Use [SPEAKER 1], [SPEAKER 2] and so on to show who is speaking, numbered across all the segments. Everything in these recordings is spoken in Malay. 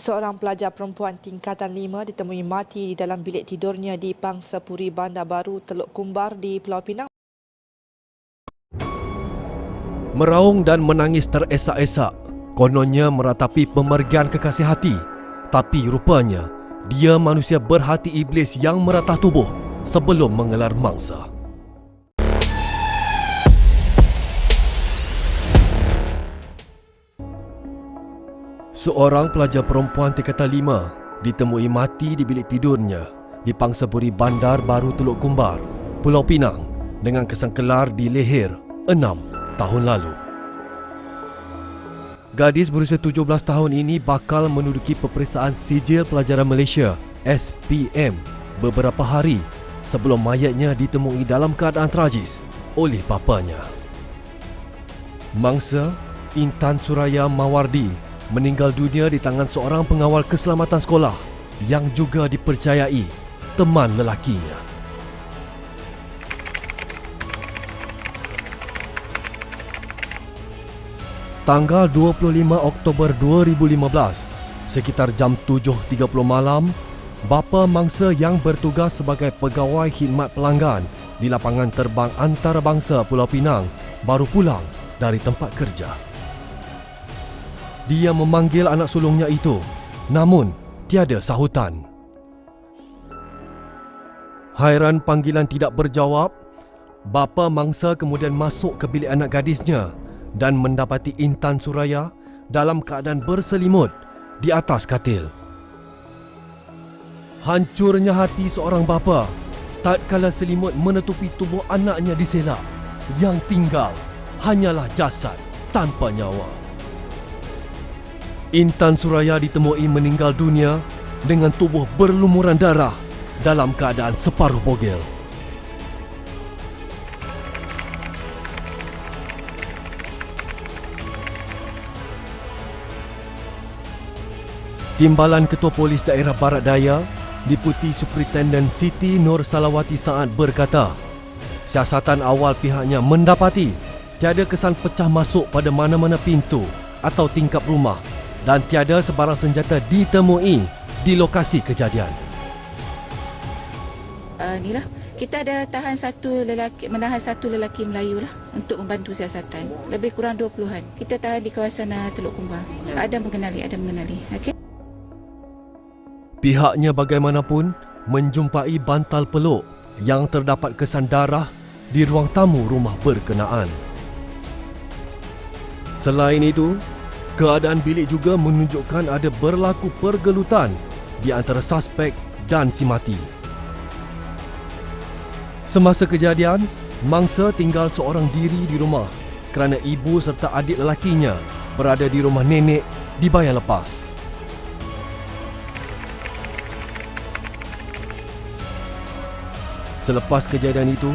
[SPEAKER 1] Seorang pelajar perempuan tingkatan 5 ditemui mati di dalam bilik tidurnya di Pangsapuri Bandar Baru, Teluk Kumbar di Pulau Pinang.
[SPEAKER 2] Meraung dan menangis teresak-esak, kononnya meratapi pemergian kekasih hati. Tapi rupanya, dia manusia berhati iblis yang meratah tubuh sebelum mengelar mangsa. Seorang pelajar perempuan tingkatan 5 ditemui mati di bilik tidurnya di Pangsapuri Bandar Baru Teluk Kumbar, Pulau Pinang dengan kesan kelar di leher 6 tahun lalu. Gadis berusia 17 tahun ini bakal menduduki peperiksaan Sijil Pelajaran Malaysia (SPM) beberapa hari sebelum mayatnya ditemui dalam keadaan tragis oleh bapanya. Mangsa Intan Suraya Mawardi meninggal dunia di tangan seorang pengawal keselamatan sekolah yang juga dipercayai teman lelakinya. Tanggal 25 Oktober 2015, sekitar jam 7.30 malam, bapa mangsa yang bertugas sebagai pegawai khidmat pelanggan di lapangan terbang antarabangsa Pulau Pinang baru pulang dari tempat kerja. Dia memanggil anak sulungnya itu, namun tiada sahutan. Hairan panggilan tidak berjawab, bapa mangsa kemudian masuk ke bilik anak gadisnya dan mendapati Intan Suraya dalam keadaan berselimut di atas katil. Hancurnya hati seorang bapa tatkala selimut menutupi tubuh anaknya diselak, yang tinggal hanyalah jasad tanpa nyawa. Intan Suraya ditemui meninggal dunia dengan tubuh berlumuran darah dalam keadaan separuh bogel. Timbalan Ketua Polis Daerah Barat Daya, Diputi Superintenden Siti Nur Salawati Saad berkata, siasatan awal pihaknya mendapati tiada kesan pecah masuk pada mana-mana pintu atau tingkap rumah dan tiada sebarang senjata ditemui di lokasi kejadian.
[SPEAKER 3] Inilah kita ada menahan satu lelaki Melayu lah untuk membantu siasatan. Lebih kurang 20-an. Kita tahan di kawasan Teluk Kumbar. Ada mengenali. Okey.
[SPEAKER 2] Pihaknya bagaimanapun menjumpai bantal peluk yang terdapat kesan darah di ruang tamu rumah berkenaan. Selain itu, keadaan bilik juga menunjukkan ada berlaku pergelutan di antara suspek dan si mati. Semasa kejadian, mangsa tinggal seorang diri di rumah kerana ibu serta adik lelakinya berada di rumah nenek dibayar lepas. Selepas kejadian itu,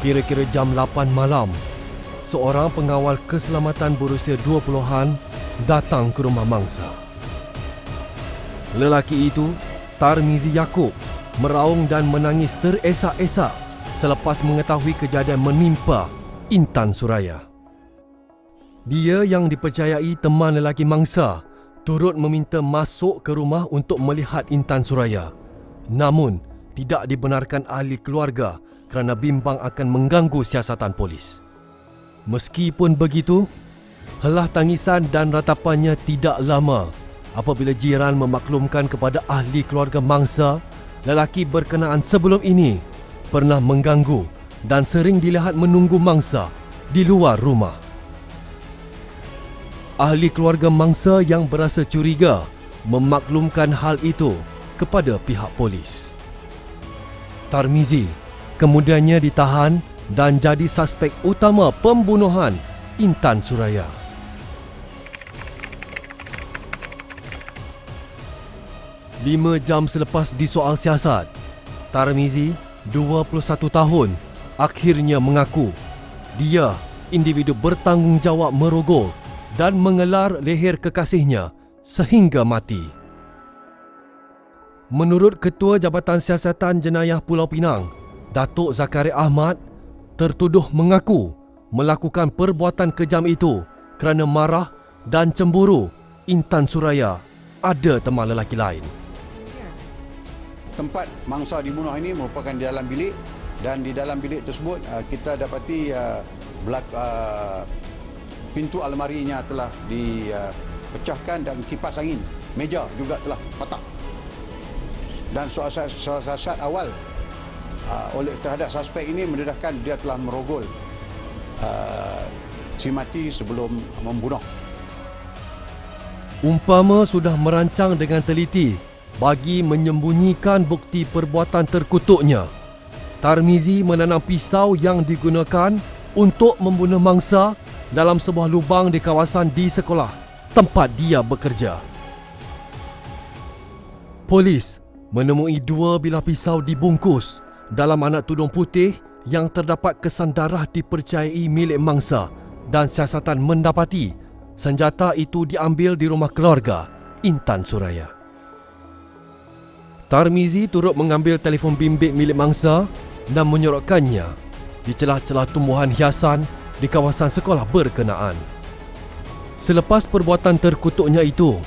[SPEAKER 2] kira-kira jam 8 malam, seorang pengawal keselamatan berusia 20-an datang ke rumah mangsa. Lelaki itu, Tarmizi Yaakob, meraung dan menangis teresak-esak selepas mengetahui kejadian menimpa Intan Suraya. Dia yang dipercayai teman lelaki mangsa turut meminta masuk ke rumah untuk melihat Intan Suraya. Namun, tidak dibenarkan ahli keluarga kerana bimbang akan mengganggu siasatan polis. Meskipun begitu, helah tangisan dan ratapannya tidak lama apabila jiran memaklumkan kepada ahli keluarga mangsa lelaki berkenaan sebelum ini pernah mengganggu dan sering dilihat menunggu mangsa di luar rumah. Ahli keluarga mangsa yang berasa curiga memaklumkan hal itu kepada pihak polis. Tarmizi kemudiannya ditahan dan jadi suspek utama pembunuhan Intan Suraya. Lima jam selepas disoal siasat, Tarmizi, 21 tahun, akhirnya mengaku dia individu bertanggungjawab merogol dan mengelar leher kekasihnya sehingga mati. Menurut Ketua Jabatan Siasatan Jenayah Pulau Pinang, Datuk Zakaria Ahmad, tertuduh mengaku melakukan perbuatan kejam itu kerana marah dan cemburu Intan Suraya ada teman lelaki lain.
[SPEAKER 4] Tempat mangsa dibunuh ini merupakan di dalam bilik, dan di dalam bilik tersebut kita dapati pintu almarinya telah dipecahkan dan kipas angin meja juga telah patah. Dan siasat awal terhadap suspek ini mendedahkan dia telah merogol si mati sebelum membunuh.
[SPEAKER 2] Umpama sudah merancang dengan teliti bagi menyembunyikan bukti perbuatan terkutuknya, Tarmizi menanam pisau yang digunakan untuk membunuh mangsa dalam sebuah lubang di kawasan di sekolah tempat dia bekerja. Polis menemui 2 bilah pisau dibungkus dalam anak tudung putih yang terdapat kesan darah dipercayai milik mangsa, dan siasatan mendapati senjata itu diambil di rumah keluarga Intan Suraya. Tarmizi turut mengambil telefon bimbit milik mangsa dan menyorokkannya di celah-celah tumbuhan hiasan di kawasan sekolah berkenaan. Selepas perbuatan terkutuknya itu,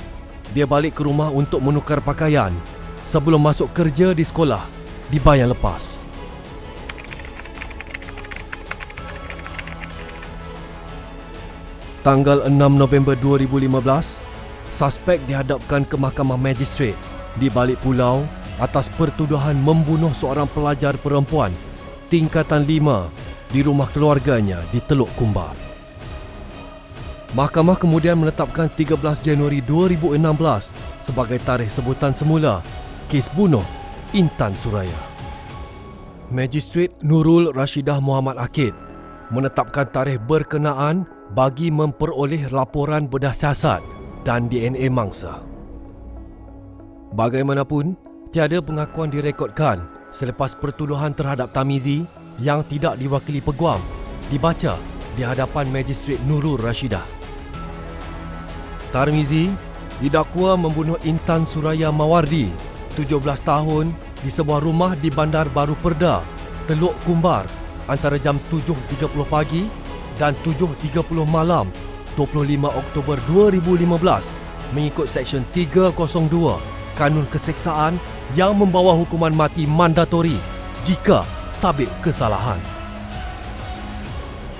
[SPEAKER 2] dia balik ke rumah untuk menukar pakaian sebelum masuk kerja di sekolah dibayar lepas. Tanggal 6 November 2015, suspek dihadapkan ke Mahkamah Magistrate di Balik Pulau atas pertuduhan membunuh seorang pelajar perempuan tingkatan 5 di rumah keluarganya di Teluk Kumbar. Mahkamah kemudian menetapkan 13 Januari 2016 sebagai tarikh sebutan semula kes bunuh Intan Suraya. Magistrate Nurul Rashidah Muhammad Akid menetapkan tarikh berkenaan bagi memperoleh laporan bedah siasat dan DNA mangsa. Bagaimanapun, tiada pengakuan direkodkan selepas pertuduhan terhadap Tarmizi yang tidak diwakili peguam dibaca di hadapan Magistrate Nurul Rashidah. Tarmizi didakwa membunuh Intan Suraya Mawardi, 17 tahun, di sebuah rumah di Bandar Baru Perda, Teluk Kumbar antara jam 7.30 pagi dan 7.30 malam 25 Oktober 2015 mengikut Seksyen 302 Kanun Keseksaan yang membawa hukuman mati mandatori jika sabit kesalahan.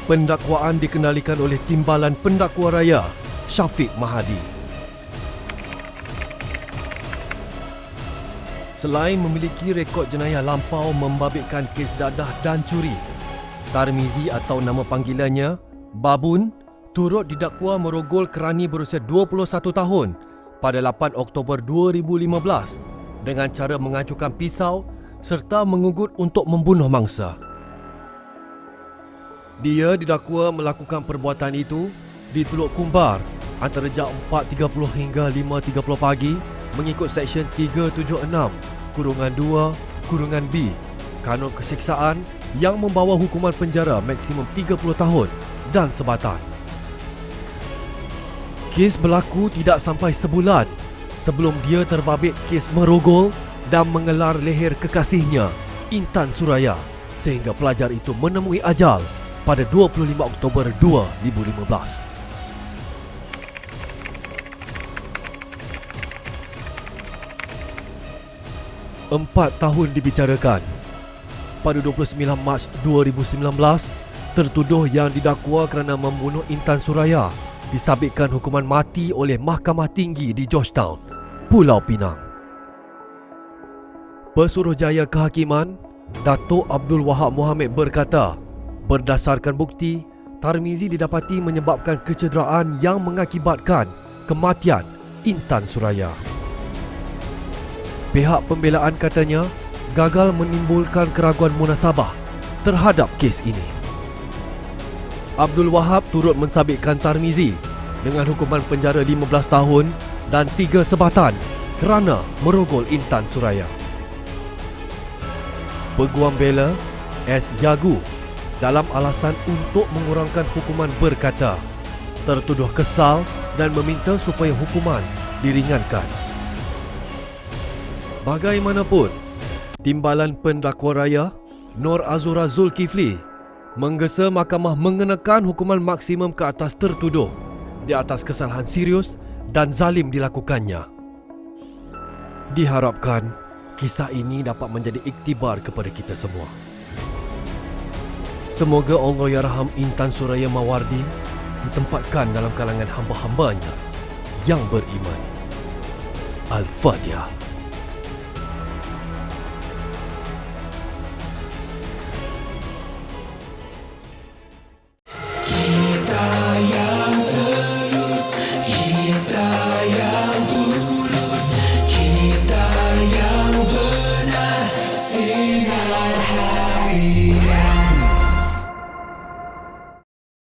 [SPEAKER 2] Pendakwaan dikendalikan oleh Timbalan Pendakwa Raya Syafiq Mahadi. Selain memiliki rekod jenayah lampau membabitkan kes dadah dan curi, Tarmizi atau nama panggilannya Babun turut didakwa merogol kerani berusia 21 tahun pada 8 Oktober 2015 dengan cara mengacukan pisau serta mengugut untuk membunuh mangsa. Dia didakwa melakukan perbuatan itu di Teluk Kumbar antara jam 4.30 hingga 5.30 pagi mengikut Seksyen 376(2)(B) Kanun Keseksaan yang membawa hukuman penjara maksimum 30 tahun dan sebatan. Kes berlaku tidak sampai sebulan sebelum dia terbabit kes merogol dan mengelar leher kekasihnya, Intan Suraya, sehingga pelajar itu menemui ajal pada 25 Oktober 2015. Empat tahun dibicarakan. Pada 29 Mac 2019, tertuduh yang didakwa kerana membunuh Intan Suraya disabitkan hukuman mati oleh Mahkamah Tinggi di Georgetown, Pulau Pinang. Pesuruhjaya Kehakiman Datuk Abdul Wahab Mohamed berkata, berdasarkan bukti, Tarmizi didapati menyebabkan kecederaan yang mengakibatkan kematian Intan Suraya. Pihak pembelaan katanya gagal menimbulkan keraguan munasabah terhadap kes ini. Abdul Wahab turut mensabitkan Tarmizi dengan hukuman penjara 15 tahun dan 3 sebatan kerana merogol Intan Suraya. Peguam bela S. Yagu dalam alasan untuk mengurangkan hukuman berkata, tertuduh kesal dan meminta supaya hukuman diringankan. Bagaimanapun, Timbalan Pendakwa Raya Nur Azura Zulkifli menggesa mahkamah mengenakan hukuman maksimum ke atas tertuduh di atas kesalahan serius dan zalim dilakukannya. Diharapkan kisah ini dapat menjadi iktibar kepada kita semua. Semoga Allahyarham Intan Suraya Mawardi ditempatkan dalam kalangan hamba-hambanya yang beriman. Al-Fatihah.